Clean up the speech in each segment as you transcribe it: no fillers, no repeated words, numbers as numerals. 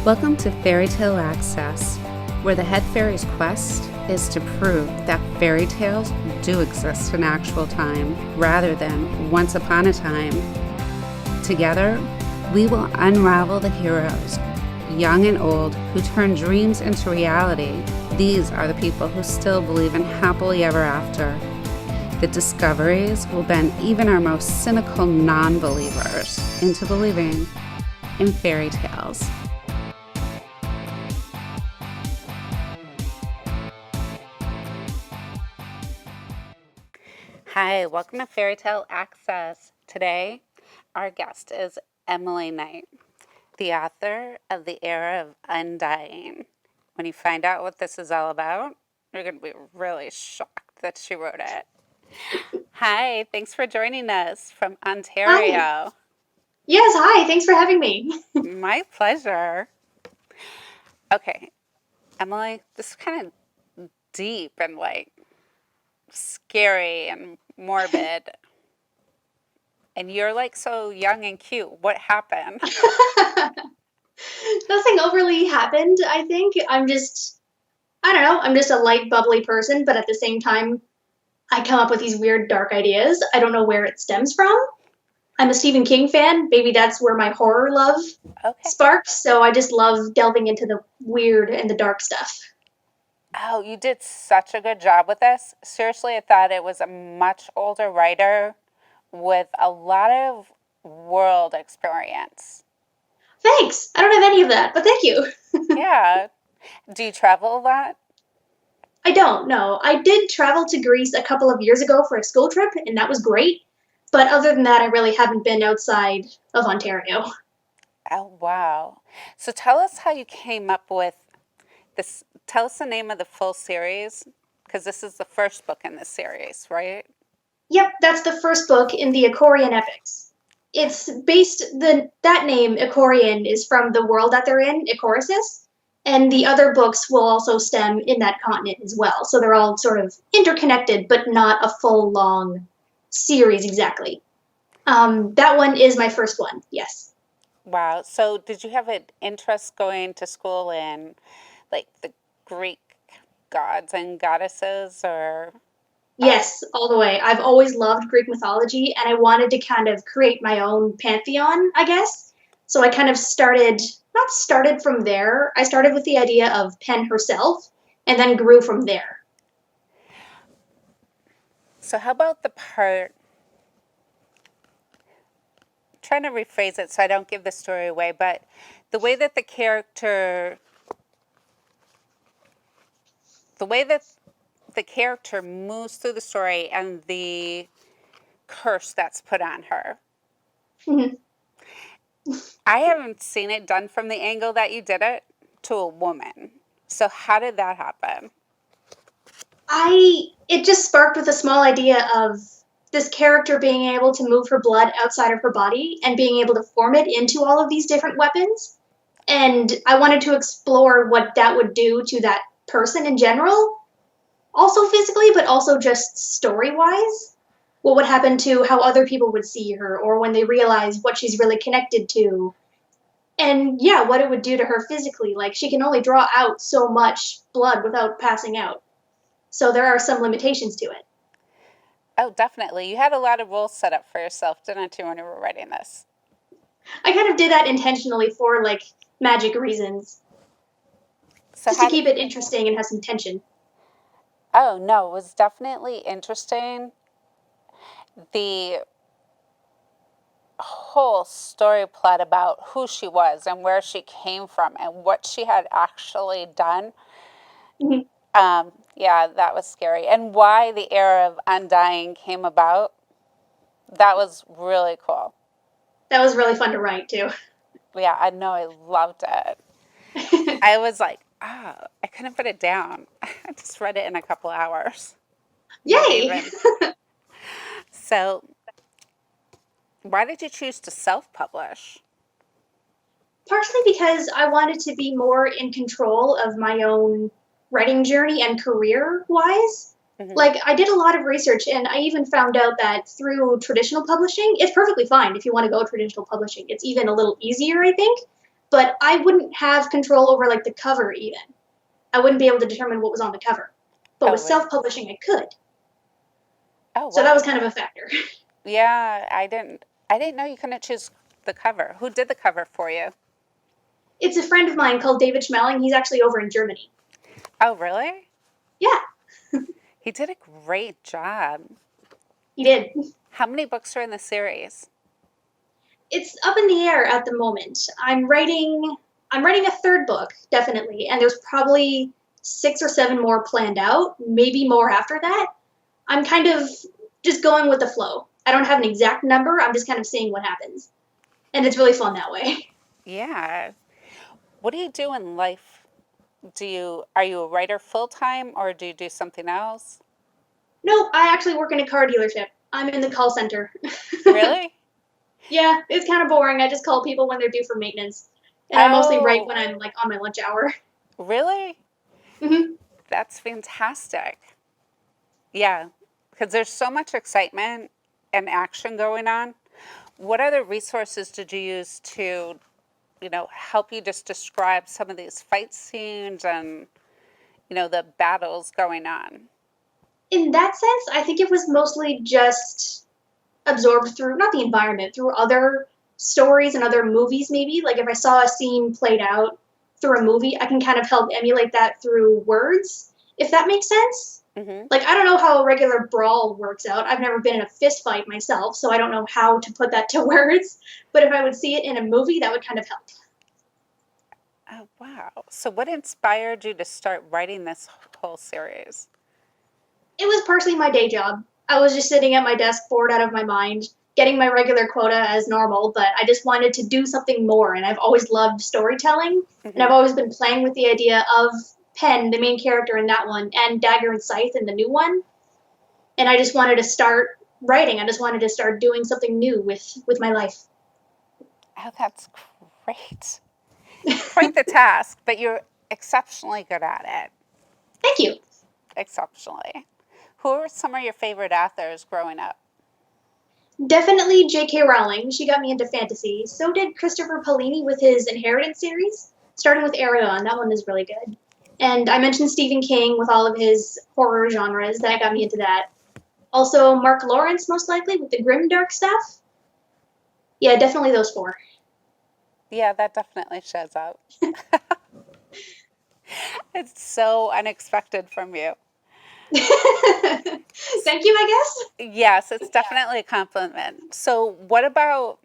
Welcome to Fairy Tale Access, where the head fairy's quest is to prove that fairy tales do exist in actual time rather than once upon a time. Together, we will unravel the heroes, young and old, who turn dreams into reality. These are the people who still believe in happily ever after. The discoveries will bend even our most cynical non-believers into believing in fairy tales. Hi, welcome to Fairy Tale Access. Today, our guest is Emily Knight, the author of The Era of Undying. When you find out what this is all about, you're going to be really shocked that she wrote it. Hi, thanks for joining us from Ontario. Hi. Yes, hi. Thanks for having me. My pleasure. Okay, Emily, this is kind of deep and scary and morbid. And you're so young and cute. What happened? Nothing overly happened, I think. I don't know, I'm just a light, bubbly person, but at the same time, I come up with these weird, dark ideas. I don't know where it stems from. I'm a Stephen King fan. Maybe that's where my horror love sparked. So I just love delving into the weird and the dark stuff. Oh, you did such a good job with this. Seriously, I thought it was a much older writer with a lot of world experience. Thanks. I don't have any of that, but thank you. Yeah. Do you travel a lot? I don't, no. I did travel to Greece a couple of years ago for a school trip, and that was great. But other than that, I really haven't been outside of Ontario. Oh, wow. So tell us how you came up with this. Tell us the name of the full series, because this is the first book in this series, right? Yep, that's the first book in the Icorian epics. It's that name Icorian is from the world that they're in, Icorasis, and the other books will also stem in that continent as well. So they're all sort of interconnected, but not a full long series exactly. That one is my first one. Yes. Wow. So did you have an interest going to school in the Greek gods and goddesses, or Yes, all the way. I've always loved Greek mythology, and I wanted to kind of create my own pantheon, I guess. So I kind of not started from there. I started with the idea of Pen herself, and then grew from there. So how about the part, trying to rephrase it so I don't give the story away, but the way that the character moves through the story and the curse that's put on her. Mhm. I haven't seen it done from the angle that you did it to a woman. So how did that happen? It just sparked with a small idea of this character being able to move her blood outside of her body and being able to form it into all of these different weapons. And I wanted to explore what that would do to that person in general, also physically, but also just story wise. What would happen to how other people would see her, or when they realize what she's really connected to. And yeah, what it would do to her physically. Like, she can only draw out so much blood without passing out. So there are some limitations to it. Oh, definitely. You had a lot of rules set up for yourself, didn't you, when you were writing this? I kind of did that intentionally for like magic reasons. So Just to keep it interesting and have some tension. Oh, no, it was definitely interesting. The whole story plot about who she was and where she came from and what she had actually done. Mhm. Yeah, that was scary. And why the era of Undying came about, that was really cool. That was really fun to write too. Yeah, I know, I loved it. I was like, I couldn't put it down. I just read it in a couple hours. Maybe Yay! even. So, why did you choose to self publish? Partially because I wanted to be more in control of my own writing journey and career wise. Mm-hmm. Like, I did a lot of research, and I even found out that through traditional publishing, it's perfectly fine if you want to go traditional publishing. It's even a little easier, I think. but I wouldn't have control over like the cover even. I wouldn't be able to determine what was on the cover. But Oh, with self-publishing, I could. oh, So that was wow. kind of a factor. Yeah, I didn't know you couldn't choose the cover. Who did the cover for you? It's a friend of mine called David Schmeling. He's actually over in Germany. Oh, really? Yeah, He did a great job. he did. How many books are in the series? It's up in the air at the moment. I'm writing a third book, definitely, and there's probably 6 or 7 more planned out, maybe more after that. I'm kind of just going with the flow. I don't have an exact number, I'm just kind of seeing what happens. And it's really fun that way. Yeah. What do you do in life? Are you a writer full time or do you do something else? No, I actually work in a car dealership. I'm in the call center. Really? Yeah, it's kind of boring. I just call people when they're due for maintenance. And I mostly write Oh, when I'm like on my lunch hour. really? Hmm. That's fantastic. Yeah, because there's so much excitement and action going on. What other resources did you use to, help you just describe some of these fight scenes and, the battles going on? In that sense, I think it was mostly just absorbed through not the environment, through other stories and other movies maybe. Like if I saw a scene played out through a movie, I can kind of help emulate that through words, if that makes sense. Hmm. Like I don't know how a regular brawl works out. I've never been in a fist fight myself, so I don't know how to put that to words. But if I would see it in a movie, that would kind of help. Oh, wow. So, what inspired you to start writing this whole series? It was partially my day job. I was just sitting at my desk, bored out of my mind, getting my regular quota as normal, but I just wanted to do something more. And I've always loved storytelling, and I've Hmm. always been playing with the idea of Penn, the main character in that one, and Dagger and Scythe in the new one. And I just wanted to start writing. I just wanted to start doing something new with my life. Oh, that's great. Quite the task, but you're exceptionally good at it. Thank you. Exceptionally. Who are some of your favorite authors growing up? Definitely J.K. Rowling. She got me into fantasy. So did Christopher Paolini with his Inheritance series, starting with Aragon. That one is really good. And I mentioned Stephen King with all of his horror genres. That got me into that. Also, Mark Lawrence, most likely, with the grimdark stuff. Yeah, definitely those four. Yeah, that definitely shows up. It's so unexpected from you. Thank you, I Yes, it's definitely a compliment. So, what about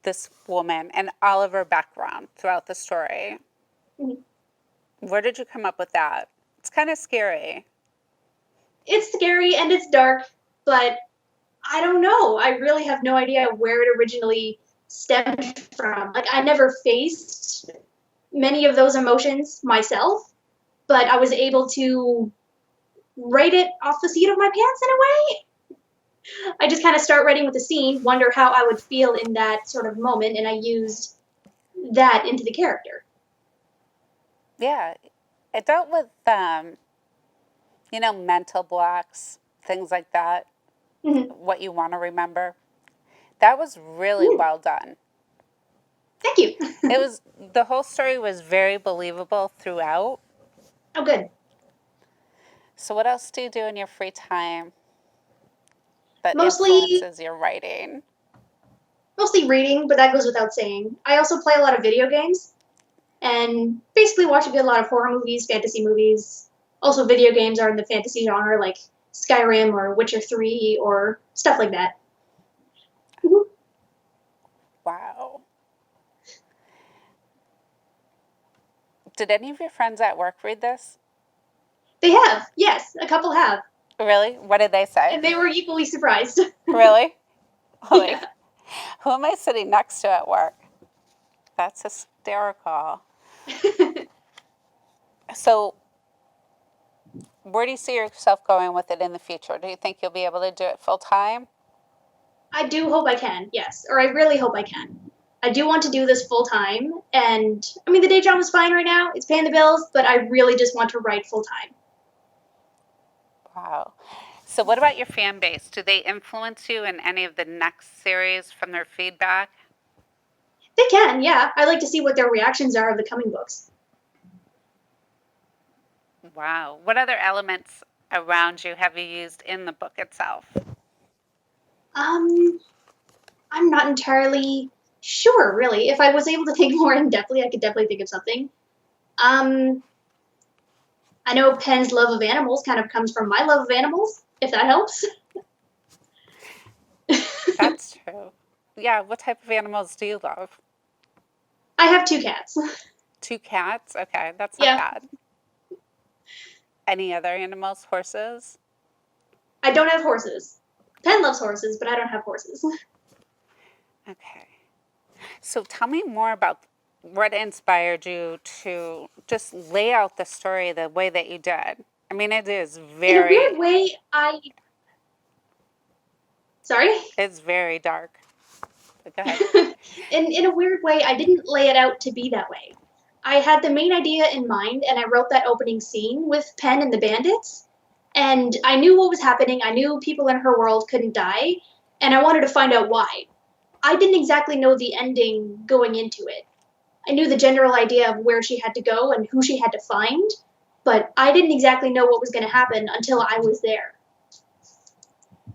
this woman and all of her background throughout the story? guess. Where did you come up with that? It's kind of scary. It's scary and it's dark, but I don't know. I really have no idea where it originally stemmed from. Like, I never faced many of those emotions myself, but I was able to write it off the seat of my pants in a way. I just kind of start writing with the scene, wonder how I would feel in that sort of moment, and I used that into the character. Yeah, it dealt with, mental blocks, things like that, Mm-hmm. what you want to remember. That was really Ooh, well done. thank you. The whole story was very believable throughout. Oh, good. So, what else do you do in your free time that Mostly, influences your writing? mostly reading, but that goes without saying. I also play a lot of video games and basically watch a good lot of horror movies, fantasy movies. Also, video games are in the fantasy genre, like Skyrim or Witcher 3 or stuff like that. Mhm. Wow. Did any of your friends at work read this? They have, yes, a couple have, Really? What did they say? and they were equally surprised. Really? Yeah. Like, who am I sitting next to at work? That's hysterical. So, where do you see yourself going with it in the future? Do you think you'll be able to do it full time? I do hope I can, yes, or I really hope I can. I do want to do this full time, and I mean, the day job is fine right now, it's paying the bills, but I really just want to write full time. Wow. So, what about your fan base? Do they influence you in any of the next series from their feedback? They can, yeah. I like to see what their reactions are of the coming books. Wow. What other elements around you have you used in the book itself? Um, I'm not entirely sure, really. If I was able to think more in depthly, I could definitely think of something. Um, I know Penn's love of animals kind of comes from my love of animals, if that helps. That's true. Yeah, what type of animals do you love? I have 2 cats. 2 cats? Okay, that's not Yeah, bad. Any other animals? Horses? I don't have horses. Penn loves horses, but I don't have horses. Okay. So tell me more about what inspired you to just lay out the story the way that you did. I mean, it is In a weird very, way, sorry? it's very dark. But go ahead. In a weird way, I didn't lay it out to be that way. I had the main idea in mind, and I wrote that opening scene with Penn and the bandits. And I knew what was happening. I knew people in her world couldn't die, and I wanted to find out why. I didn't exactly know the ending going into it. I knew the general idea of where she had to go and who she had to find, but I didn't exactly know what was going to happen until I was there.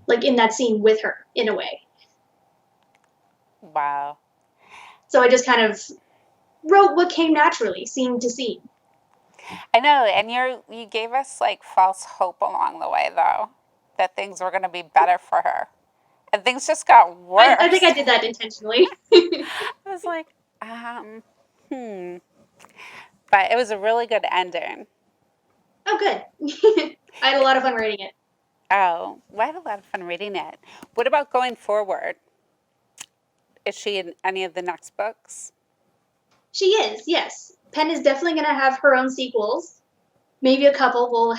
Like in that scene with her, in a way. Wow. So I just kind of wrote what came naturally, scene to scene. I know, and you gave us like false hope along the way, though, that things were going to be better for her, and things just got I think worse. I did that intentionally. I was like, hmm. But it was a really good ending. Oh, good. I had a lot of fun writing it. Oh, well, I had a lot of fun reading it. What about going forward? Is she in any of the next books? She is, yes. Penn is definitely going to have her own sequels. Maybe a couple. We'll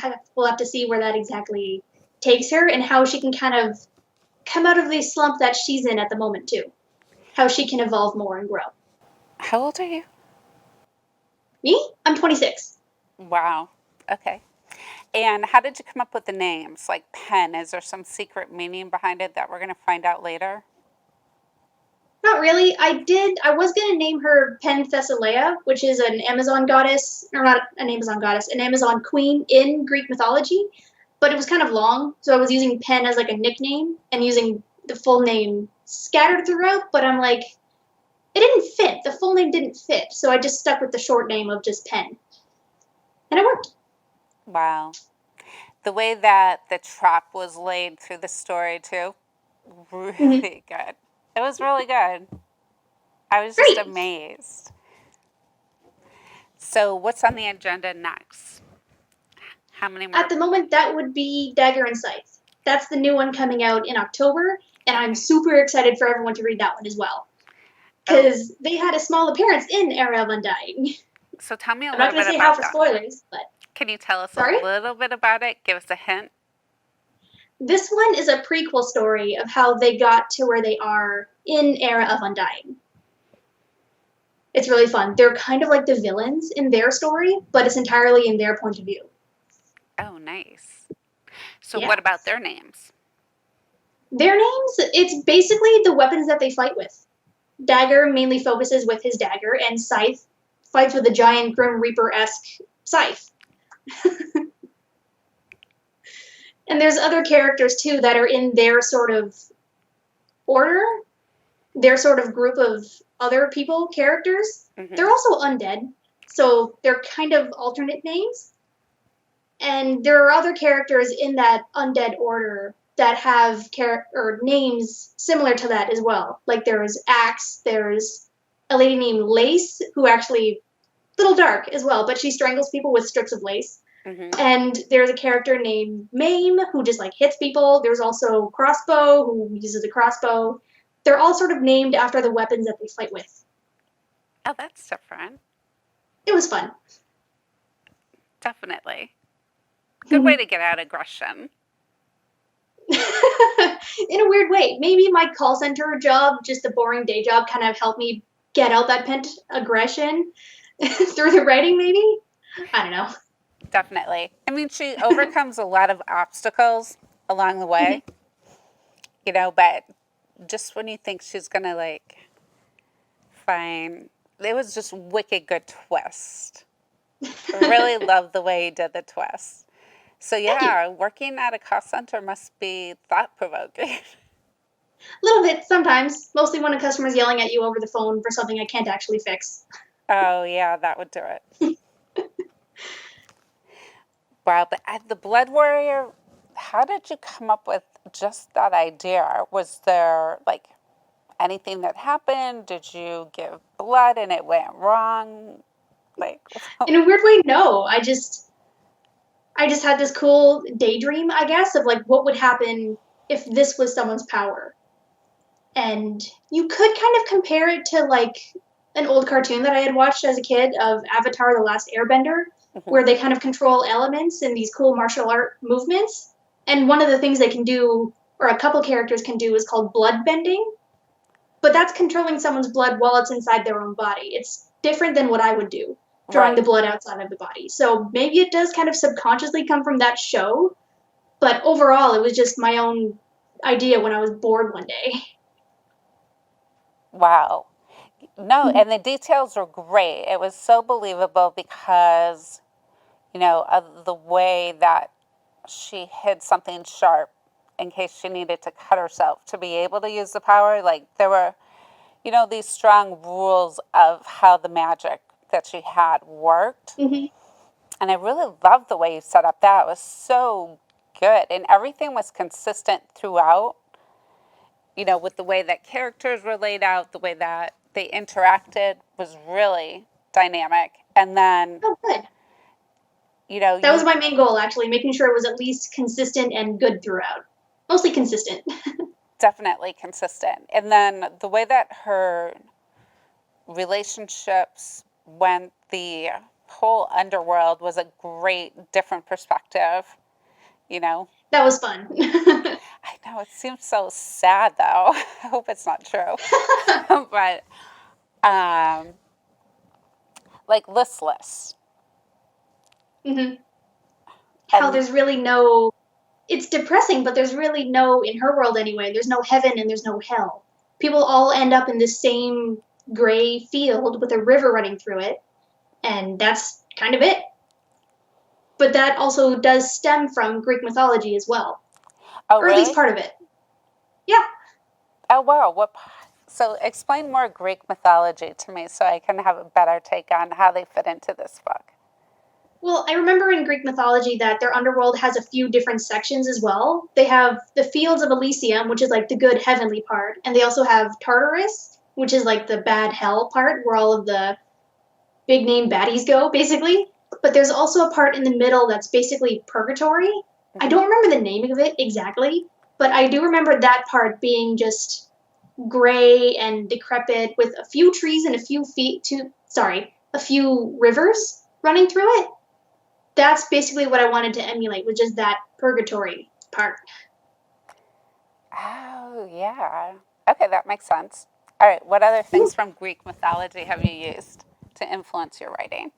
have to see where that exactly takes her and how she can kind of come out of the slump that she's in at the moment too. How she can evolve more and grow. How old are you? Me? I'm 26. Wow. Okay. And how did you come up with the names? Like Pen, is there some secret meaning behind it that we're going to find out later? Not really. I was gonna name her Pen Thessaleia, which is an Amazon goddess, or not an Amazon goddess, an Amazon queen in Greek mythology. But it was kind of long, so I was using Pen as like a nickname and using the full name scattered throughout. But I'm like, it didn't fit. The full name didn't fit, so I just stuck with the short name of just Pen, and it worked. Wow. The way that the trap was laid through the story, too, Mm-hmm. really good. It was really good. I was just Great. amazed. So, what's on the agenda next? How many At more? the moment, that would be Dagger and Scythe. That's the new one coming out in October, and I'm Okay. super excited for everyone to read that one as well. Oh, Because they had a small appearance in Era of Undying. so tell me a I'm not little going bit to say how about for that. spoilers, but Can you tell us a sorry? little bit about it? Give us a hint. This one is a prequel story of how they got to where they are in Era of Undying. It's really fun. They're kind of like the villains in their story, but it's entirely in their point of view. Oh, nice. So, Yeah. what about their names? Their names, it's basically the weapons that they fight with. Dagger mainly focuses with his dagger, and Scythe fights with a giant Grim Reaper esque scythe. And there's other characters too that are in their sort of order, their sort of group of other people characters. Mm-hmm. They're also undead, so they're kind of alternate names. And there are other characters in that undead order that have or names similar to that as well. Like there's Axe, there's a lady named Lace, who actually little dark as well, but she strangles people with strips of lace. Mm-hmm. And there's a character named Maim who just like hits people. There's also Crossbow who uses a crossbow. They're all sort of named after the weapons that they fight with. Oh, that's different. It was fun. Definitely. Good way to get out aggression. In a weird way. Maybe my call center job, just a boring day job, kind of helped me get out that pent aggression through the writing, maybe? I don't know. Definitely. I mean, she overcomes a lot of obstacles along the way, but just when you think she's going to like satisfying. It was just wicked good twist. I really love the way he did the twist. So Thank you. yeah, working at a call center must be thought provoking. A little bit sometimes, mostly when a customer's yelling at you over the phone for something I can't actually fix. Oh yeah, that would do it. Wow, but at the Blood Warrior, how did you come up with just that idea? Was there like anything that happened? Did you give blood and it went wrong? Like, In a weird way, no. I just had this cool daydream, I guess, of like what would happen if this was someone's power. And you could kind of compare it to like an old cartoon that I had watched as a kid of Avatar: The Last Airbender, mhm, where they kind of control elements in these cool martial art movements. And one of the things they can do, or a couple characters can do, is called blood bending. But that's controlling someone's blood while it's inside their own body. It's different than what I would do, drawing the right. blood outside of the body. So maybe it does kind of subconsciously come from that show, but overall, it was just my own idea when I was bored one day. Wow. No, and the details were great. It was so believable because, of the way that she hid something sharp in case she needed to cut herself to be able to use the power. Like there were, these strong rules of how the magic that she had worked. Hmm. And I really loved the way you set up that. It was so good. And everything was consistent throughout, with the way that characters were laid out, the way that they interacted was really dynamic. And then, Oh, good. That was you my main goal, actually, making sure it was at least consistent and good throughout. Mostly consistent. definitely consistent. And then the way that her relationships went, the whole underworld was a great different perspective, you know. That was fun. I know it seems so sad though. I hope it's not true. But um like listless. Hmm. How And there's really no. It's depressing, but there's really no, in her world anyway, there's no heaven and there's no hell. People all end up in this same gray field with a river running through it, and that's kind of it. But that also does stem from Greek mythology as well, oh or at least really? part of it. Yeah. Oh wow, so explain more Greek mythology to me so I can have a better take on how they fit into this book. Well, I remember in Greek mythology that their underworld has a few different sections as well. They have the Fields of Elysium, which is like the good heavenly part, and they also have Tartarus, which is like the bad hell part where all of the big name baddies go, basically. But there's also a part in the middle that's basically purgatory. I Hmm. don't remember the name of it exactly, but I do remember that part being just gray and decrepit with a few trees and a few rivers running through it. That's basically what I wanted to emulate, was just that purgatory part. Oh yeah. Okay, that makes sense. All right, what other things from Greek mythology have you used to influence your writing?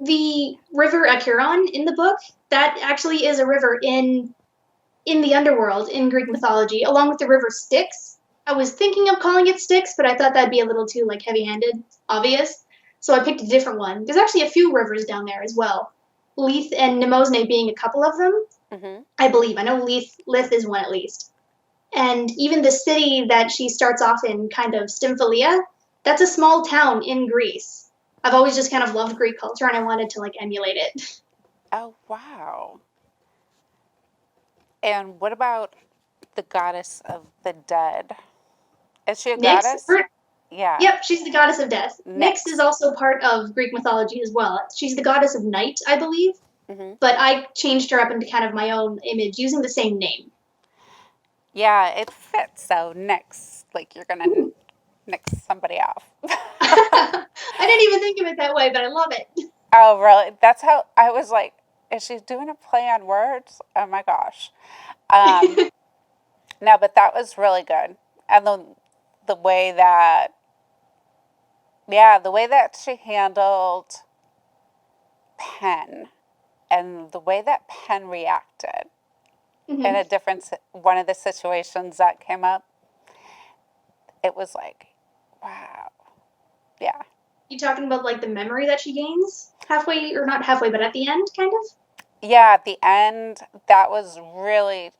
The river Acheron in the book, that actually is a river in the underworld in Greek mythology, along with the river Styx. I was thinking of calling it Styx, but I thought that'd be a little too like heavy-handed, obvious. So I picked a different one. There's actually a few rivers down there as well. Lethe and Mnemosyne being a couple of them, Hmm. I believe. I know Lethe is one at least. And even the city that she starts off in, kind of Stymphalia, that's a small town in Greece. I've always just kind of loved Greek culture and I wanted to like emulate it. Oh wow. And what about the goddess of the dead? Is she a Nyx, goddess? Yeah, yep, she's the goddess of death. Nyx is Nyx. also part of Greek mythology as well. She's the goddess of night, I believe, Hmm. but I changed her up into kind of my own image using the same name. Yeah, it fits. So Nyx, like you're gonna Ooh. nix somebody off. I didn't even think of it that way, but I love it. Oh, really? That's how I was like, is she doing a play on words? Oh my gosh. Um, no, but that was really good. And the way that, yeah, the way that she handled Penn and the way that Penn reacted in Hmm. a different, one of the situations that came up, it was like, Wow. Yeah. You talking about like the memory that she gains halfway, or not halfway, but at the end, kind of? Yeah, at the end, that was really,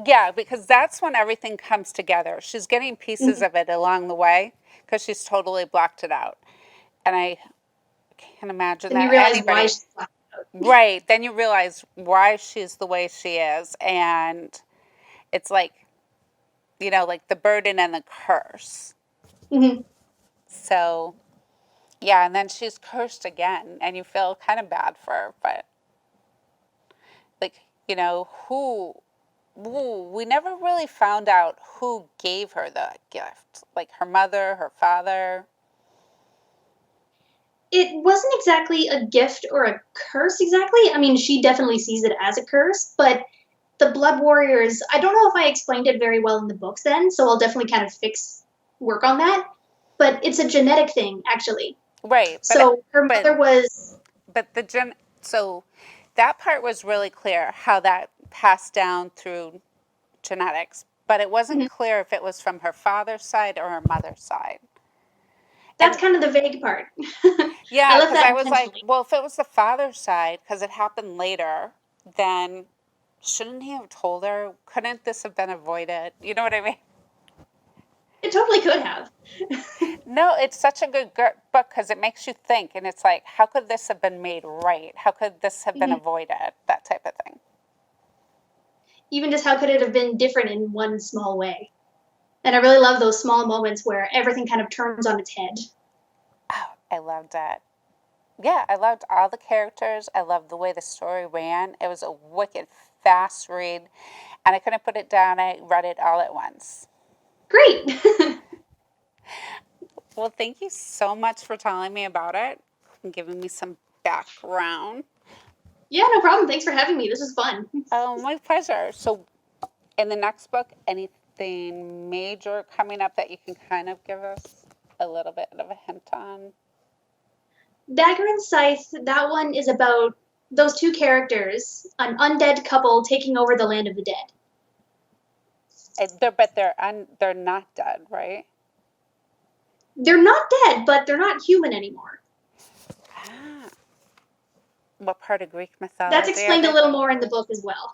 yeah, because that's when everything comes together. She's getting pieces Mhm. of it along the way because she's totally blocked it out. And I can imagine Then you that realize why anybody, she's blacked out. right, then you realize why she's the way she is. And it's like, like the burden and the curse. Mhm. So, yeah, and then she's cursed again, and you feel kind of bad for her, but like, we never really found out who gave her the gift. Like her mother, her father. It wasn't exactly a gift or a curse exactly. I mean, she definitely sees it as a curse, but the Blood Warriors, I don't know if I explained it very well in the books then, so I'll definitely kind of work on that. But it's a genetic thing, actually. Right, So her but mother was, but so that part was really clear how that passed down through genetics, but it wasn't mhm, clear if it was from her father's side or her mother's side. that's And kind of the vague part. I yeah, left because that I was like, intentionally. well, if it was the father's side, because it happened later, then shouldn't he have told her? Couldn't this have been avoided? You know what I mean? It totally could have. No, it's such a good book because it makes you think, and it's like, how could this have been made right? How could this have been Mhm. avoided? That type of thing. Even just how could it have been different in one small way? And I really love those small moments where everything kind of turns on its head. Oh, I loved it. Yeah, I loved all the characters. I loved the way the story ran. It was a wicked fast read, and I couldn't put it down. I read it all at once. Great. Well, thank you so much for telling me about it and giving me some background. Yeah, no problem. Thanks for having me. This was fun. Oh, my pleasure. So, in the next book, anything major coming up that you can kind of give us a little bit of a hint on? Dagger and Scythe, that one is about those two characters, an undead couple taking over the land of the dead. But they're not dead, right? They're not dead, but they're not human anymore. Ah, what part of Greek That's mythology are explained a they? little more in the book as well.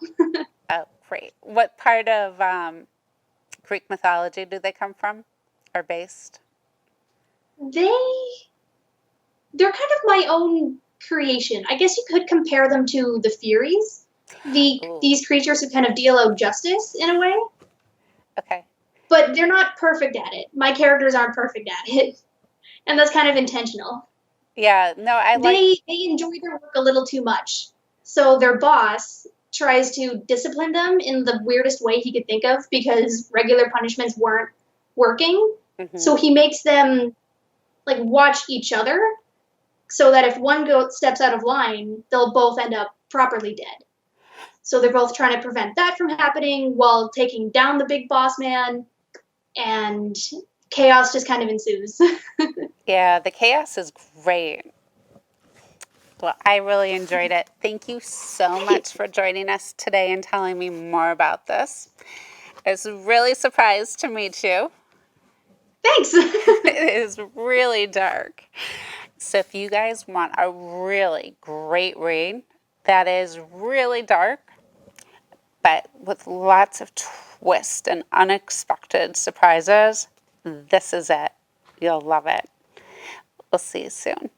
Oh, great. What part of Greek mythology do they come from or based? They they're kind of my own creation. I guess you could compare them to the Furies. Ooh, These creatures who kind of deal out justice in a way, okay. but they're not perfect at it. My characters aren't perfect at it, and that's kind of intentional. Yeah, no, I like, They enjoy their work a little too much. So their boss tries to discipline them in the weirdest way he could think of because regular punishments weren't working. hmm So he makes them like watch each other so that if one goat steps out of line, they'll both end up properly dead. So they're both trying to prevent that from happening while taking down the big boss man, and chaos just kind of ensues. yeah, the chaos is great. Well, I really enjoyed it. Thank you so much for joining us today and telling me more about this. I was really surprised to meet you. Thanks. It is really dark. So, if you guys want a really great read that is really dark, but with lots of twists and unexpected surprises, this is it. You'll love it. We'll see you soon.